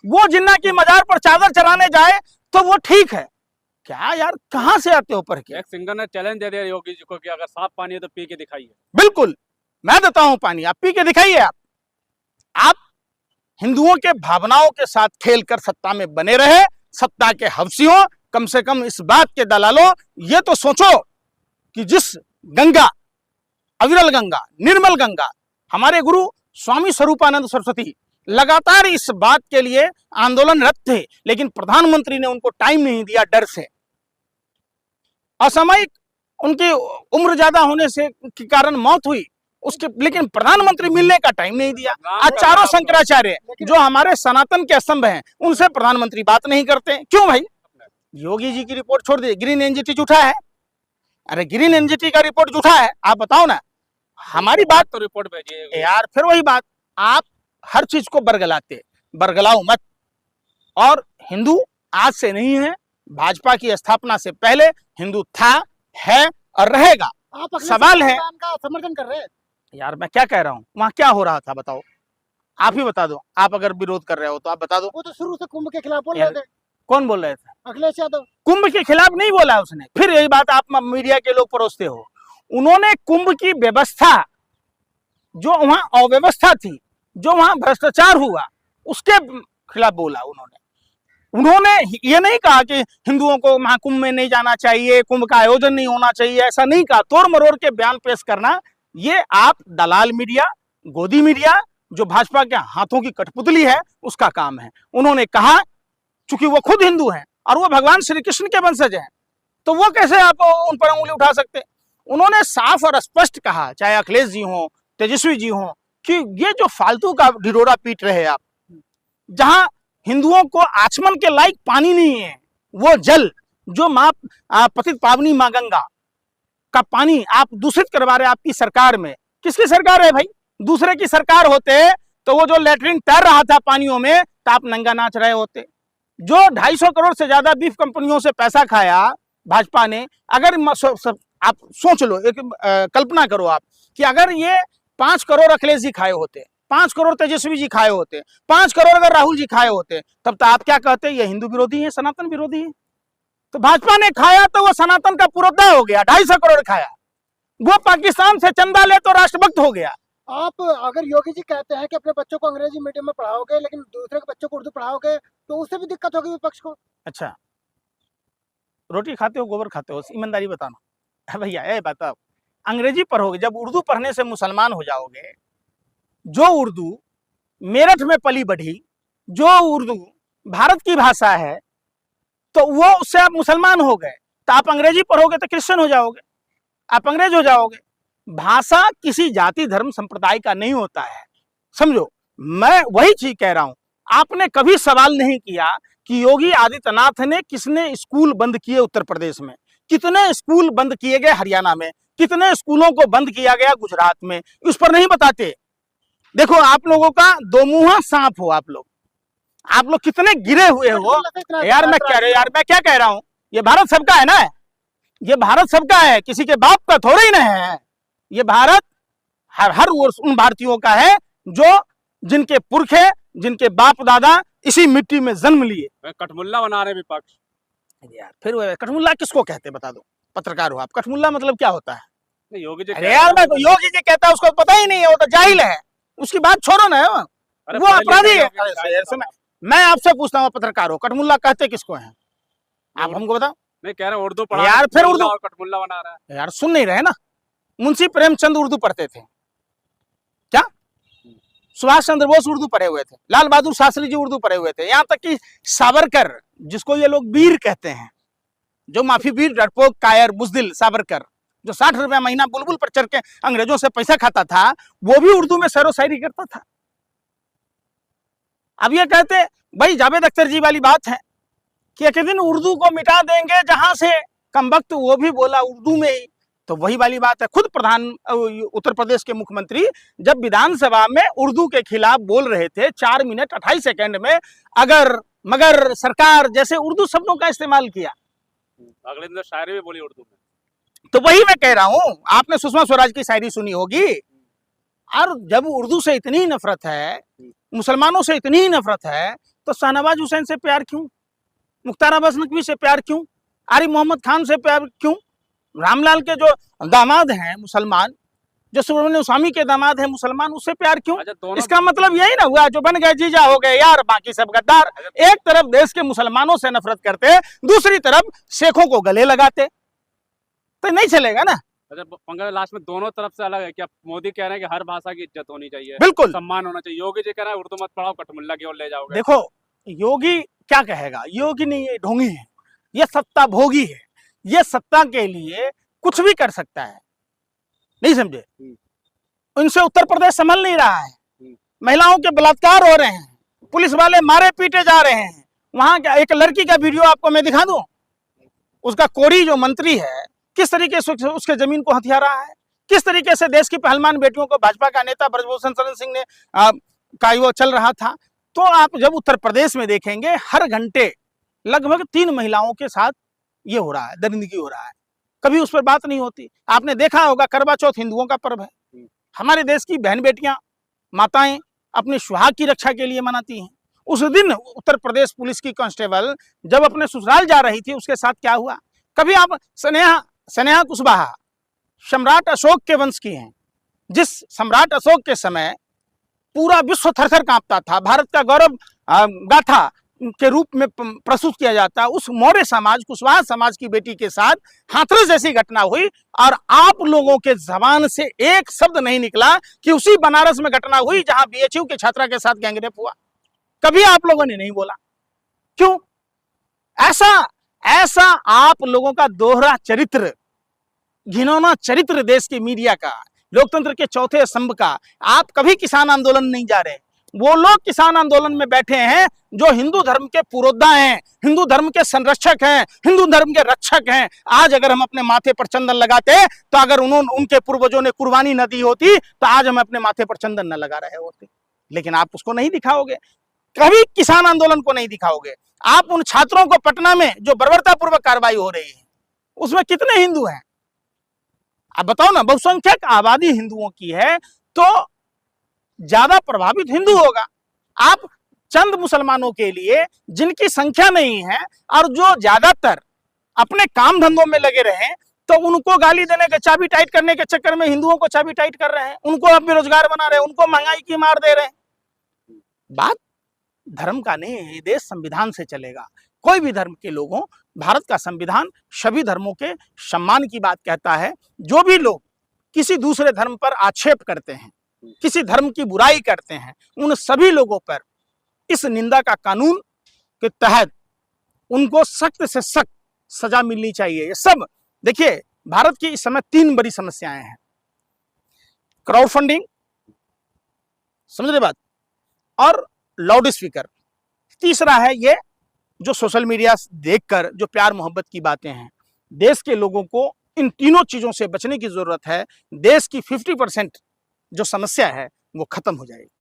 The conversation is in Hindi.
वो जिन्ना की मजार पर चादर चढ़ाने जाए तो वो ठीक है क्या यार? कहां से आते हो पर के? एक सिंगर ने चैलेंज दे दिया योगी जी को कि अगर साफ पानी है तो पी के दिखाइए। बिल्कुल, मैं देता हूं पानी, आप पी के दिखाइए। आप हिंदुओं के भावनाओं के साथ खेलकर सत्ता में बने रहे, सत्ता के हवसियों, कम से कम इस बात के दलालों, ये तो सोचो कि जिस गंगा, अविरल गंगा, निर्मल गंगा, हमारे गुरु स्वामी स्वरूपानंद सरस्वती लगातार इस बात के लिए आंदोलनरत थे, लेकिन प्रधानमंत्री ने उनको टाइम नहीं दिया, डर से, असामयिक उनकी उम्र ज्यादा होने से के कारण मौत हुई उसके, लेकिन प्रधानमंत्री मिलने का टाइम नहीं दिया। आज चारों शंकराचार्य जो हमारे सनातन के स्तंभ हैं, उनसे प्रधानमंत्री बात नहीं करते, क्यों भाई? योगी जी की रिपोर्ट छोड़ दी, ग्रीन एनजीटी झूठा है। अरे ग्रीन एनजीटी का रिपोर्ट झूठा है, आप बताओ ना। हमारी बात तो रिपोर्ट भेजिए यार, फिर वही बात, आप हर चीज को बरगलाते, बरगलाओ मत। और हिंदू आज से नहीं है, भाजपा की स्थापना से पहले हिंदू था, है और रहेगा। आप सवाल है का समर्थन कर रहे हैं यार, मैं क्या कह रहा हूँ, वहां क्या हो रहा था बताओ, आप ही बता दो। आप अगर विरोध कर रहे हो तो आप बता दो। वो तो शुरू से कुंभ के खिलाफ बोल रहे थे। कौन बोल रहे थे? अखिलेश यादव। कुंभ के खिलाफ नहीं बोला उसने, फिर यही बात आप मीडिया के लोग परोसते हो। उन्होंने कुंभ की व्यवस्था, जो वहां अव्यवस्था थी, जो वहां भ्रष्टाचार हुआ, उसके खिलाफ बोला उन्होंने। उन्होंने ये नहीं कहा कि हिंदुओं को महाकुंभ में नहीं जाना चाहिए, कुंभ का आयोजन नहीं होना चाहिए, ऐसा नहीं कहा। तोड़ मरोड़ के बयान पेश करना, ये आप दलाल मीडिया, गोदी मीडिया, जो भाजपा के हाथों की कठपुतली है, उसका काम है। उन्होंने कहा, चूंकि वो खुद हिंदू हैं और वो भगवान श्री कृष्ण के वंशज हैं, तो वो कैसे आप उन पर उंगली उठा सकते? उन्होंने साफ और स्पष्ट कहा, चाहे अखिलेश जी हो, तेजस्वी जी हो, कि ये जो फालतू का ढिढोरा पीट रहे आप, जहां हिंदुओं को आचमन के लायक पानी नहीं है, वो जल जो मां पतित पावनी मां गंगा का पानी आप दूषित करवा रहे आपकी सरकार में। किसकी सरकार है भाई? दूसरे की सरकार होते तो वो जो लैट्रिन तैर रहा था पानियों में, तो आप नंगा नाच रहे होते। जो 250 करोड़ से ज्यादा बीफ कंपनियों से पैसा खाया भाजपा ने, अगर आप सोच लो, एक कल्पना करो आप, कि अगर ये 5 करोड़ अखिलेश जी खाए होते, 5 करोड़ तेजस्वी जी खाए होते, 5 करोड़ अगर राहुल जी खाए होते, तब तो आप क्या कहते? ये हिंदू विरोधी है, सनातन विरोधी है। तो भाजपा ने खाया तो वो सनातन का पुरोधा हो गया, 250 करोड़ खाया। वो पाकिस्तान से चंदा ले तो राष्ट्रभक्त हो गया। आप अगर योगी जी कहते हैं कि अपने बच्चों को अंग्रेजी मीडियम में पढ़ाओगे, लेकिन दूसरे के बच्चों को उर्दू पढ़ाओगे, तो उससे भी दिक्कत होगी विपक्ष को। अच्छा, रोटी खाते हो गोबर खाते हो, ईमानदारी बताना भैया, ये बताओ। अंग्रेजी पढ़ोगे, जब उर्दू पढ़ने से मुसलमान हो जाओगे, जो उर्दू मेरठ में पली बढ़ी, जो उर्दू भारत की भाषा है, तो वो उससे आप मुसलमान हो गए। तो आप अंग्रेजी पढ़ोगे तो क्रिश्चियन हो जाओगे, आप अंग्रेज हो जाओगे। भाषा किसी जाति धर्म संप्रदाय का नहीं होता है, समझो। मैं वही चीज कह रहा हूं, आपने कभी सवाल नहीं किया कि योगी आदित्यनाथ ने किसने स्कूल बंद किए उत्तर प्रदेश में, कितने स्कूल बंद किए गए हरियाणा में, कितने स्कूलों को बंद किया गया गुजरात में, उस पर नहीं बताते। देखो, आप लोगों का दो मुंहा सांप हो आप लोग कितने गिरे हुए हो यार। मैं क्या कह रहा हूं, ये भारत सबका है ना, ये भारत सबका है, किसी के बाप का थोड़ा ही नहीं है। ये भारत हर उन भारतीयों का है जो, जिनके पुरखे, जिनके बाप दादा इसी मिट्टी में जन्म लिए। कठमुल्ला बना रहे विपक्ष यार, फिर कठमुल्ला किसको कहते बता दो, पत्रकार हो आप, कठमुल्ला मतलब क्या होता है? योगी जी, अरे यार, मैं तो योगी जी कहता है, उसको पता ही नहीं है, वो तो जाहिल है, उसकी बात छोड़ो ना, वो अपराधी है। मैं आपसे पूछता हूँ, पत्रकार हो, कठमुल्ला कहते किसको हैं? आप हमको बताओ। मैं कह रहा हूँ उर्दू पढ़ा यार, फिर उर्दू और कठमुल्ला बना रहा है यार, सुन नहीं रहे ना। मुंशी प्रेमचंद उर्दू पढ़ते थे क्या? सुभाष चंद्र बोस उर्दू पढ़े हुए थे, लाल बहादुर शास्त्री जी उर्दू पढ़े हुए थे, यहाँ तक कि सावरकर, जिसको ये लोग वीर कहते हैं, जो माफी वीर, डरपोक, कायर, बुजदिल सावरकर, जो 60 रुपया महीना बुलबुल पर चढ़ के अंग्रेजों से पैसा खाता था, वो भी उर्दू में शेरो शायरी करता था। अब ये कहते भाई, जावेद अख्तर जी वाली बात है कि एक दिन उर्दू को मिटा देंगे जहां से, कम वक्त वो भी बोला उर्दू में ही। तो वही वाली बात है, खुद उत्तर प्रदेश के मुख्यमंत्री जब विधानसभा में उर्दू के खिलाफ बोल रहे थे 4 मिनट 28 सेकंड में, अगर मगर सरकार जैसे उर्दू शब्दों का इस्तेमाल किया, अगले दिन शायरी भी बोली उर्दू में। तो वही मैं कह रहा हूं, आपने सुषमा स्वराज की शायरी सुनी होगी। और जब उर्दू से इतनी नफरत है, मुसलमानों से इतनी नफरत है, तो शाहनवाज हुसैन से प्यार क्यों, मुख्तार अब्बास नकवी से प्यार क्यों, आरिफ मोहम्मद खान से प्यार क्यों, रामलाल के जो दामाद हैं मुसलमान, जो सुब्रमण्यम स्वामी के दामाद हैं मुसलमान, उससे प्यार क्यों? अच्छा, दोनों इसका मतलब यही ना हुआ जो बन गए जीजा हो गए यार, बाकी सब गद्दार। एक तरफ देश के मुसलमानों से नफरत करते, दूसरी तरफ शेखों को गले लगाते, तो नहीं चलेगा ना। अच्छा पंकज, लास्ट में दोनों तरफ से अलग है क्या? मोदी कह रहे हैं कि हर भाषा की इज्जत होनी चाहिए, बिल्कुल सम्मान होना चाहिए। योगी जी कह रहे हैं उर्दू मत पढ़ाओ, कठमुल्ला की ओर ले जाओगे। देखो, योगी क्या कहेगा? योगी नहीं, ये ढोंगी है, ये सत्ता भोगी है, ये सत्ता के लिए कुछ भी कर सकता है, नहीं समझे? इनसे उत्तर प्रदेश संभल नहीं रहा है, महिलाओं के बलात्कार हो रहे हैं, पुलिस वाले मारे पीटे जा रहे हैं। वहां का एक लड़की का वीडियो आपको मैं दिखा दूं, उसका कोरी जो मंत्री है किस तरीके से उसके जमीन को हथिया रहा है, किस तरीके से देश की पहलवान बेटियों को भाजपा का नेता ब्रजभूषण शरण सिंह ने का वो चल रहा था। तो आप जब उत्तर प्रदेश में देखेंगे हर घंटे लगभग 3 महिलाओं के साथ ये हो रहा है, दरिंदगी हो रहा है, कभी उस पर बात नहीं होती। आपने देखा होगा करवा चौथ हिंदुओं का पर्व है, हमारे देश की बहन बेटियां माताएं अपने सुहाग की रक्षा के लिए मनाती हैं। उस दिन उत्तर प्रदेश पुलिस की कांस्टेबल जब अपने ससुराल जा रही थी, उसके साथ क्या हुआ? कभी आप स्नेहा कुशवाहा सम्राट अशोक के वंश की हैं, जिस सम्राट अशोक के समय पूरा विश्व थरथर कांपता था, भारत का गौरव गाथा के रूप में प्रस्तुत किया जाता, उस मौर्य समाज कुशवाहा समाज की बेटी के साथ हाथरस जैसी घटना हुई और आप लोगों के जबान से एक शब्द नहीं निकला कि उसी बनारस में घटना हुई जहां बीएचयू के छात्रा के साथ गैंगरेप हुआ। कभी आप लोगों ने नहीं बोला, क्यों? ऐसा आप लोगों का दोहरा चरित्र, घिनौना चरित्र देश के मीडिया का, लोकतंत्र के चौथे स्तंभ का। आप कभी किसान आंदोलन नहीं जा रहे, वो लोग किसान आंदोलन में बैठे हैं जो हिंदू धर्म के पुरोधा हैं, हिंदू धर्म के संरक्षक हैं, हिंदू धर्म के रक्षक हैं। आज अगर हम अपने माथे पर चंदन लगाते, तो अगर उनके पूर्वजों ने कुर्बानी न दी होती, तो आज हम अपने माथे पर चंदन न लगा रहे होते। लेकिन आप उसको नहीं दिखाओगे, कभी किसान आंदोलन को नहीं दिखाओगे। आप उन छात्रों को पटना में जो बर्बरतापूर्वक कार्रवाई हो रही है, उसमें कितने हिंदू हैं? आप बताओ ना, बहुसंख्यक आबादी हिंदुओं की है, तो ज्यादा प्रभावित हिंदू होगा। आप चंद मुसलमानों के लिए जिनकी संख्या नहीं है और जो ज्यादातर अपने काम धंधों में लगे रहे, तो उनको गाली देने के, चाबी टाइट करने के चक्कर में हिंदुओं को चाबी टाइट कर रहे हैं, उनको अब बेरोजगार बना रहे हैं, उनको महंगाई की मार दे रहे हैं। बात धर्म का नहीं है, देश संविधान से चलेगा। कोई भी धर्म के लोगों, भारत का संविधान सभी धर्मों के सम्मान की बात कहता है। जो भी लोग किसी दूसरे धर्म पर आक्षेप करते हैं, किसी धर्म की बुराई करते हैं, उन सभी लोगों पर इस निंदा का कानून के तहत उनको सख्त से सख्त सजा मिलनी चाहिए। ये सब देखिए, भारत की इस समय 3 बड़ी समस्याएं हैं। क्राउड फंडिंग, समझ रहे बात, और लाउड स्पीकर। तीसरा है ये जो सोशल मीडिया देखकर जो प्यार मोहब्बत की बातें हैं। देश के लोगों को इन तीनों चीजों से बचने की जरूरत है। देश की 50% जो समस्या है वो खत्म हो जाएगी।